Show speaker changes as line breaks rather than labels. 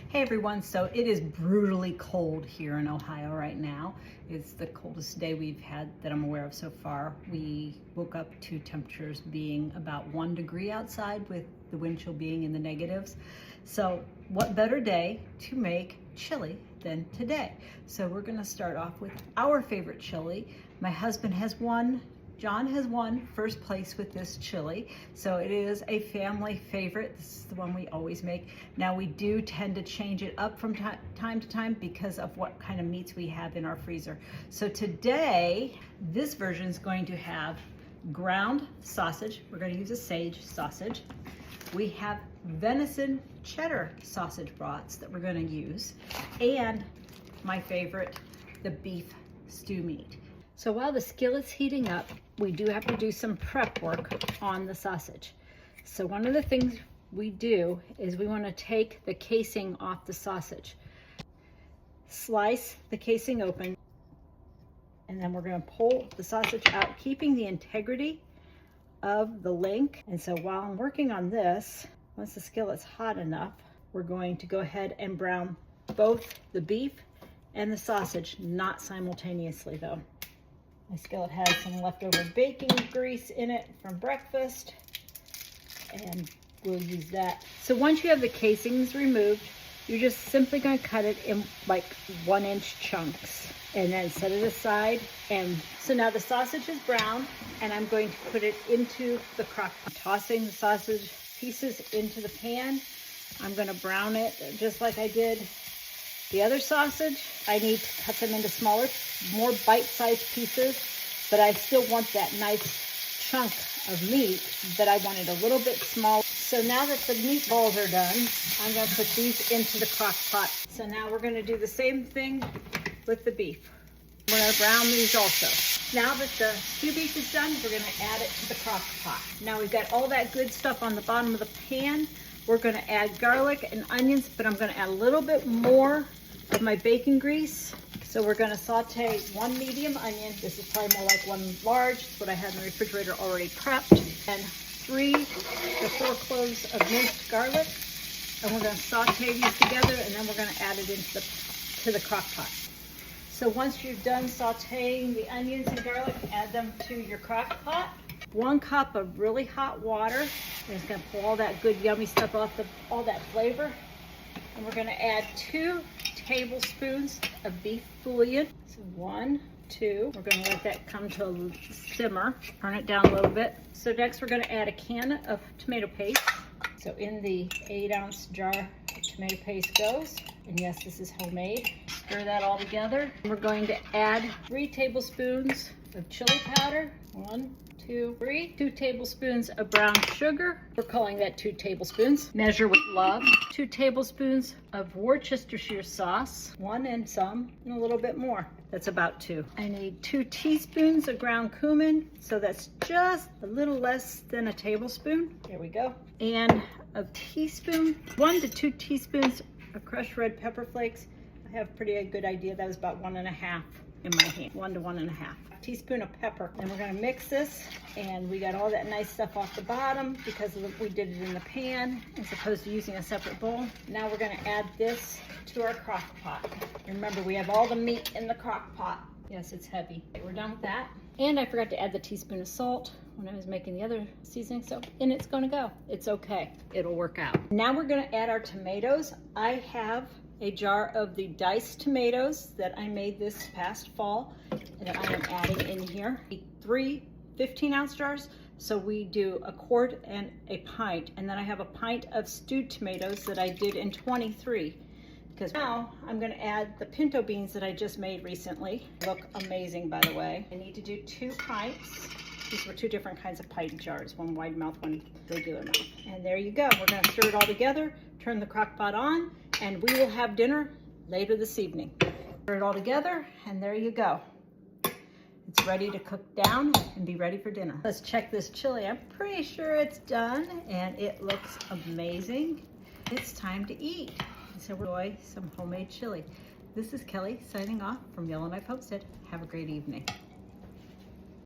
Hey everyone, so it is brutally cold here in Ohio right now. It's the coldest day we've had that I'm aware of so far. We woke up to temperatures being about 1 degree outside with the wind chill being in the negatives. So what better day to make chili than today? So we're gonna start off with our favorite chili. My husband has won. John has won first place with this chili, so it is a family favorite. This is the one we always make. Now we do tend to change it up from time to time because of what kind of meats we have in our freezer. So today, this version is going to have ground sausage. We're going to use a sage sausage. We have venison cheddar sausage brats that we're going to use, and my favorite, the beef stew meat. So while the skillet's heating up, we do have to do some prep work on the sausage. So one of the things we do is we want to take the casing off the sausage. Slice the casing open, and then we're going to pull the sausage out, keeping the integrity of the link. And so while I'm working on this, once the skillet's hot enough, we're going to go ahead and brown both the beef and the sausage, not simultaneously though. My skillet has some leftover baking grease in it from breakfast, and we'll use that. So once you have the casings removed, you're just simply going to cut it in like 1-inch chunks and then set it aside. And so now the sausage is brown, and I'm going to put it into the crock pot. Tossing the sausage pieces into the pan. I'm going to brown it just like I did the other sausage. I need to cut them into smaller, more bite-sized pieces, but I still want that nice chunk of meat that I wanted a little bit small. So now that the meatballs are done, I'm going to put these into the crock pot. So now we're going to do the same thing with the beef. We're going to brown these also. Now that the stew beef is done, we're going to add it to the crock pot. Now we've got all that good stuff on the bottom of the pan. We're going to add garlic and onions, but I'm going to add a little bit more of my bacon grease. So we're going to saute 1 medium onion. This is probably more like 1 large. It's what I had in the refrigerator already prepped. And 3 to 4 cloves of minced garlic. And we're going to saute these together, and then we're going to add it into the crock pot. So once you've done sauteing the onions and garlic, add them to your crock pot. 1 cup of really hot water. And it's going to pull all that good yummy stuff off, all that flavor. And we're going to add 2 tablespoons of beef bouillon. So 1, 2. We're going to let that come to a simmer. Turn it down a little bit. So next we're going to add a can of tomato paste. So in the 8-ounce jar of tomato paste goes. And yes, this is homemade. Stir that all together. We're going to add 3 tablespoons of chili powder. 1, 2, 3. 2 tablespoons of brown sugar. We're calling that 2 tablespoons. Measure with love. 2 tablespoons of Worcestershire sauce. 1 and some, and a little bit more. That's about 2. I need 2 teaspoons of ground cumin. So that's just a little less than a tablespoon. There we go. And a teaspoon, 1 to 2 teaspoons of crushed red pepper flakes. I have a pretty good idea. That was about 1.5 in my hand. 1 to 1.5. Teaspoon of pepper. And we're going to mix this, and we got all that nice stuff off the bottom because we did it in the pan as opposed to using a separate bowl. Now we're going to add this to our crock pot. Remember, we have all the meat in the crock pot. Yes, it's heavy. Okay, we're done with that. And I forgot to add the teaspoon of salt when I was making the other seasoning, so in it's going to go. It's okay. It'll work out. Now we're going to add our tomatoes. I have a jar of the diced tomatoes that I made this past fall that I am adding in here. 3 15-ounce jars, so we do a quart and a pint, and then I have a pint of stewed tomatoes that I did in 23. Because now I'm going to add the pinto beans that I just made recently. Look amazing, by the way. I need to do 2 pints. These were 2 different kinds of pint jars, 1 wide mouth, 1 regular mouth. And there you go. We're going to stir it all together, turn the crock pot on, and we will have dinner later this evening. Stir it all together, and there you go. It's ready to cook down and be ready for dinner. Let's check this chili. I'm pretty sure it's done, and it looks amazing. It's time to eat. So we'll enjoy some homemade chili. This is Kelly signing off from Yellow Knife Homestead. Have a great evening.